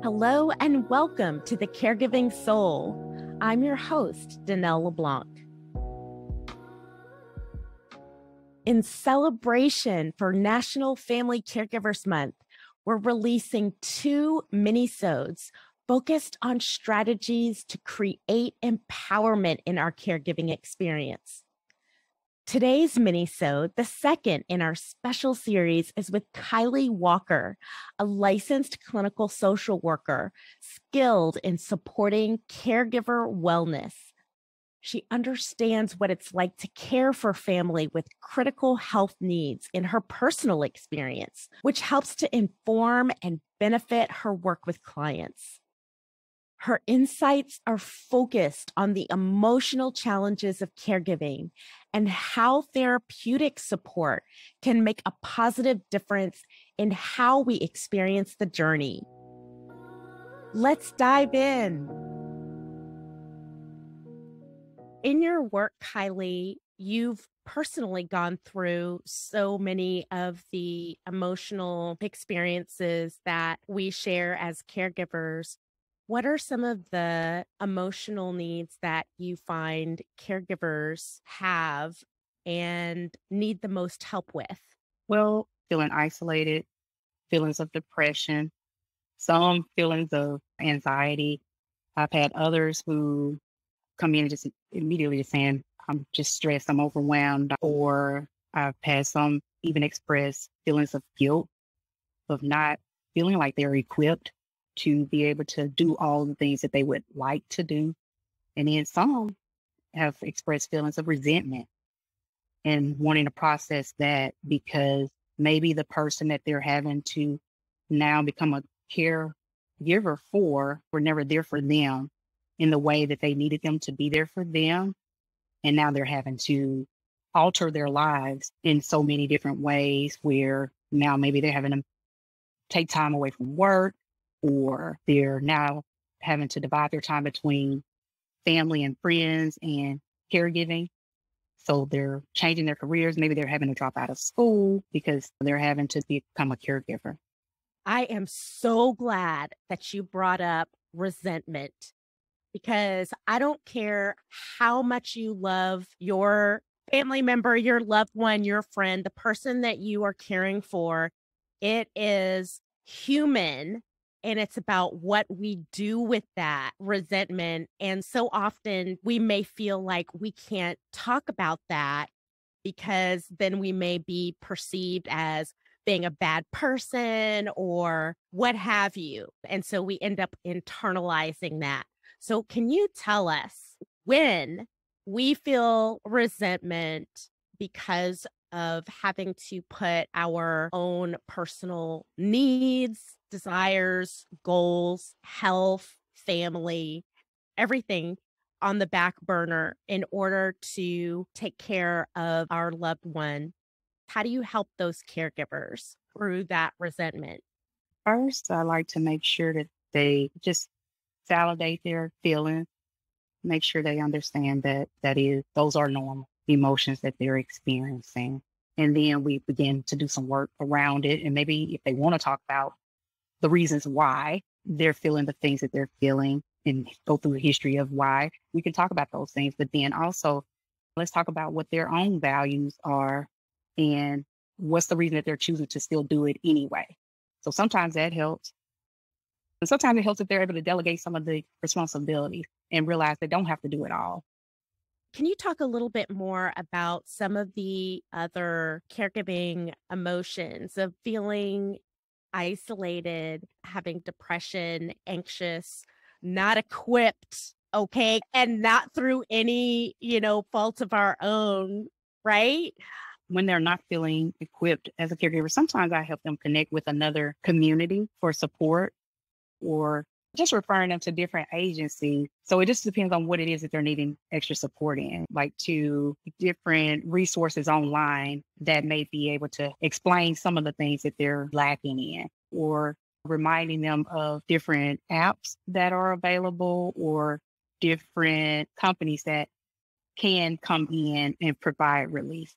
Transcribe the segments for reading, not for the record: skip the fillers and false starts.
Hello and welcome to the Caregiving Soul. I'm your host, Danelle LeBlanc. In celebration for National Family Caregivers Month, we're releasing 2 minisodes focused on strategies to create empowerment in our caregiving experience. Today's minisode, the second in our special series, is with Kylie Walker, a licensed clinical social worker skilled in supporting caregiver wellness. She understands what it's like to care for family with critical health needs in her personal experience, which helps to inform and benefit her work with clients. Her insights are focused on the emotional challenges of caregiving and how therapeutic support can make a positive difference in how we experience the journey. Let's dive in. In your work, Kylie, you've personally gone through so many of the emotional experiences that we share as caregivers. What are some of the emotional needs that you find caregivers have and need the most help with? Well, feeling isolated, feelings of depression, some feelings of anxiety. I've had others who come in and just immediately saying, I'm just stressed, I'm overwhelmed. Or I've had some even express feelings of guilt, of not feeling like they're equipped to be able to do all the things that they would like to do. And then some have expressed feelings of resentment and wanting to process that because maybe the person that they're having to now become a caregiver for were never there for them in the way that they needed them to be there for them. And now they're having to alter their lives in so many different ways where now maybe they're having to take time away from work, or they're now having to divide their time between family and friends and caregiving. So they're changing their careers. Maybe they're having to drop out of school because they're having to become a caregiver. I am so glad that you brought up resentment because I don't care how much you love your family member, your loved one, your friend, the person that you are caring for. It is human and it's about what we do with that resentment. And so often we may feel like we can't talk about that because then we may be perceived as being a bad person or what have you. And so we end up internalizing that. So, can you tell us when we feel resentment because of having to put our own personal needs, desires, goals, health, family, everything on the back burner in order to take care of our loved one? How do you help those caregivers through that resentment? First, I like to make sure that they just validate their feelings, make sure they understand that those are normal emotions that they're experiencing. And then we begin to do some work around it. And maybe if they want to talk about the reasons why they're feeling the things that they're feeling and go through a history of why, we can talk about those things. But then also, let's talk about what their own values are and what's the reason that they're choosing to still do it anyway. So sometimes that helps. And sometimes it helps if they're able to delegate some of the responsibilities and realize they don't have to do it all. Can you talk a little bit more about some of the other caregiving emotions of feeling isolated, having depression, anxious, not equipped, okay, and not through any, fault of our own, right? When they're not feeling equipped as a caregiver, sometimes I help them connect with another community for support or just referring them to different agencies. So it just depends on what it is that they're needing extra support in, like to different resources online that may be able to explain some of the things that they're lacking in, or reminding them of different apps that are available or different companies that can come in and provide relief.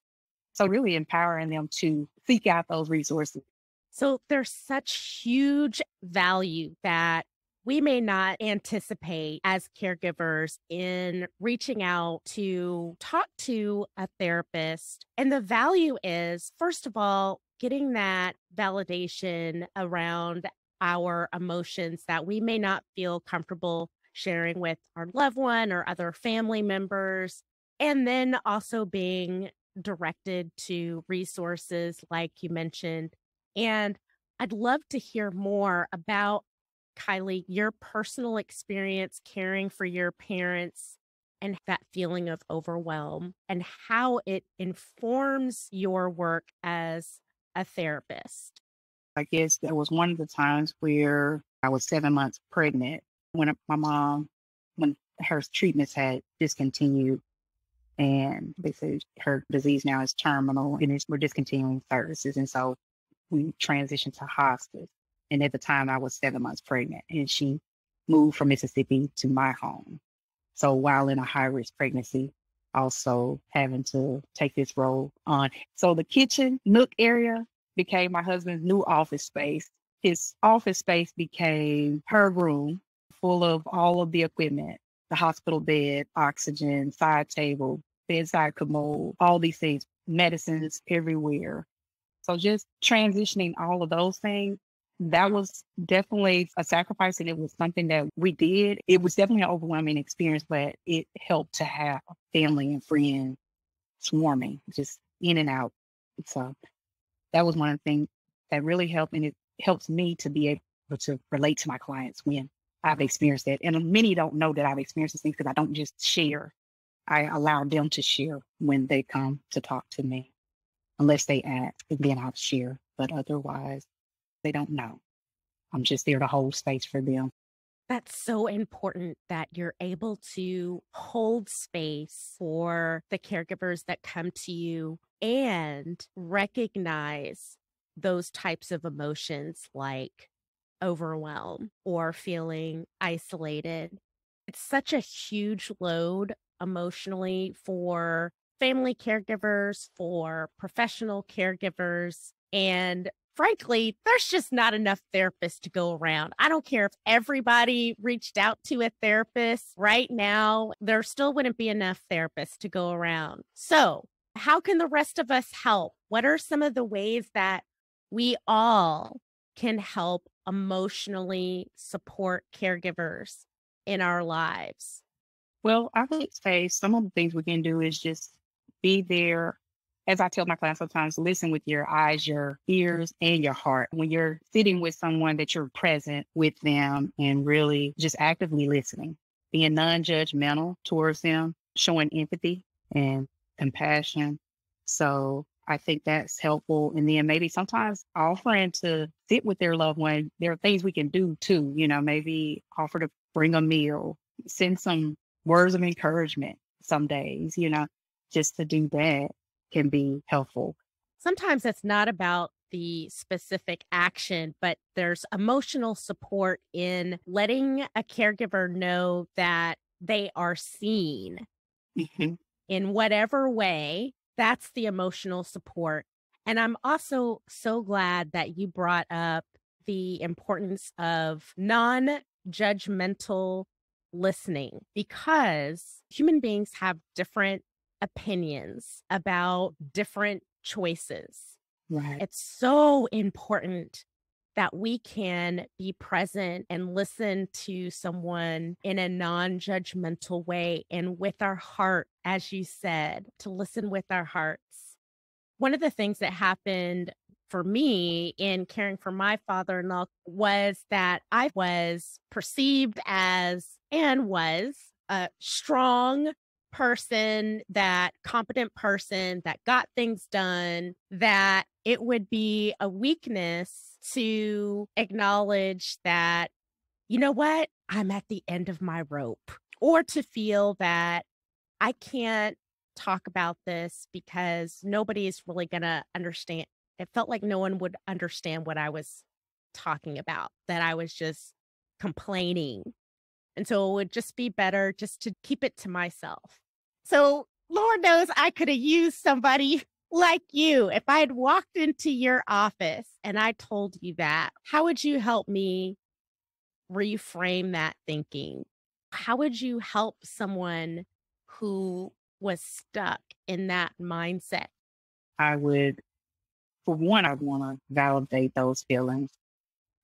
So really empowering them to seek out those resources. So there's such huge value that we may not anticipate as caregivers in reaching out to talk to a therapist. And the value is, first of all, getting that validation around our emotions that we may not feel comfortable sharing with our loved one or other family members. And then also being directed to resources like you mentioned. And I'd love to hear more about, Kylie, your personal experience caring for your parents and that feeling of overwhelm and how it informs your work as a therapist. I guess there was one of the times where I was 7 months pregnant when my mom, when her treatments had discontinued, and they said her disease now is terminal and we're discontinuing services. And so we transitioned to hospice. And at the time, I was 7 months pregnant, and she moved from Mississippi to my home. So while in a high risk pregnancy, also having to take this role on. So the kitchen nook area became my husband's new office space. His office space became her room, full of all of the equipment, the hospital bed, oxygen, side table, bedside commode, all these things, medicines everywhere. So just transitioning all of those things, that was definitely a sacrifice, and it was something that we did. It was definitely an overwhelming experience, but it helped to have family and friends swarming, just in and out. So that was one of the things that really helped, and it helps me to be able to relate to my clients when I've experienced that. And many don't know that I've experienced these things because I don't just share. I allow them to share when they come to talk to me, unless they ask, and then I'll share. But otherwise, they don't know. I'm just there to hold space for them. That's so important that you're able to hold space for the caregivers that come to you and recognize those types of emotions like overwhelm or feeling isolated. It's such a huge load emotionally for family caregivers, for professional caregivers, and frankly, there's just not enough therapists to go around. I don't care if everybody reached out to a therapist right now, there still wouldn't be enough therapists to go around. So, how can the rest of us help? What are some of the ways that we all can help emotionally support caregivers in our lives? Well, I would say some of the things we can do is just be there. As I tell my clients sometimes, listen with your eyes, your ears, and your heart. When you're sitting with someone, that you're present with them and really just actively listening, being non-judgmental towards them, showing empathy and compassion. So I think that's helpful. And then maybe sometimes offering to sit with their loved one. There are things we can do too, maybe offer to bring a meal, send some words of encouragement some days, just to do that can be helpful. Sometimes it's not about the specific action, but there's emotional support in letting a caregiver know that they are seen Mhm. in whatever way. That's the emotional support. And I'm also so glad that you brought up the importance of non-judgmental listening, because human beings have different opinions about different choices. Right. It's so important that we can be present and listen to someone in a non-judgmental way and with our heart, as you said, to listen with our hearts. One of the things that happened for me in caring for my father-in-law was that I was perceived as and was a strong person, that competent person that got things done, that it would be a weakness to acknowledge that, you know what, I'm at the end of my rope, or to feel that I can't talk about this because nobody is really going to understand. It felt like no one would understand what I was talking about, that I was just complaining. And so it would just be better just to keep it to myself. So Lord knows I could have used somebody like you. If I had walked into your office and I told you that, how would you help me reframe that thinking? How would you help someone who was stuck in that mindset? I would, for one, I'd want to validate those feelings.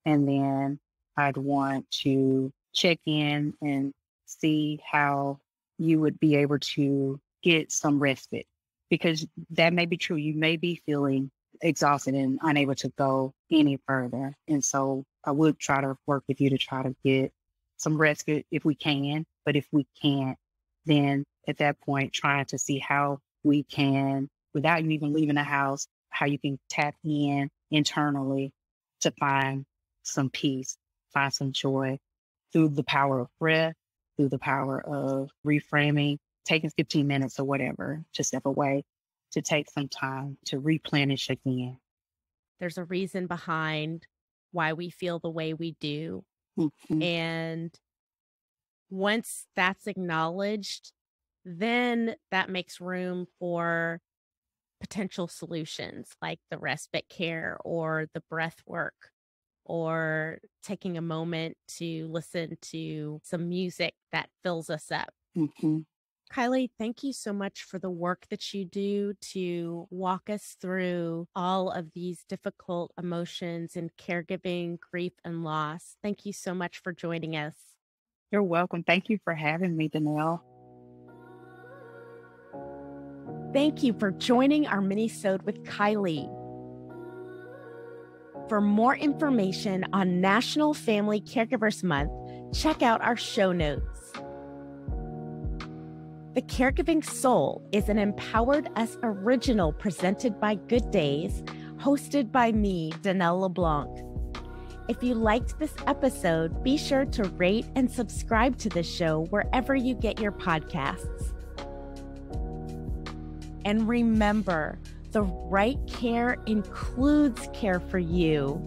And then I'd want to check in and see how you would be able to get some respite, because that may be true. You may be feeling exhausted and unable to go any further. And so I would try to work with you to try to get some respite if we can. But if we can't, then at that point, trying to see how we can, without you even leaving the house, how you can tap in internally to find some peace, find some joy through the power of breath, through the power of reframing, taking 15 minutes or whatever to step away, to take some time to replenish again. There's a reason behind why we feel the way we do. Mm-hmm. And once that's acknowledged, then that makes room for potential solutions like the respite care or the breath work, or taking a moment to listen to some music that fills us up. Mm-hmm. Kylie, thank you so much for the work that you do to walk us through all of these difficult emotions in caregiving, grief, and loss. Thank you so much for joining us. You're welcome. Thank you for having me, Danelle. Thank you for joining our Minisode with Kylie. For more information on National Family Caregivers Month, check out our show notes. The Caregiving Soul is an Empowered Us original presented by Good Days, hosted by me, Danelle LeBlanc. If you liked this episode, be sure to rate and subscribe to the show wherever you get your podcasts. And remember, the right care includes care for you.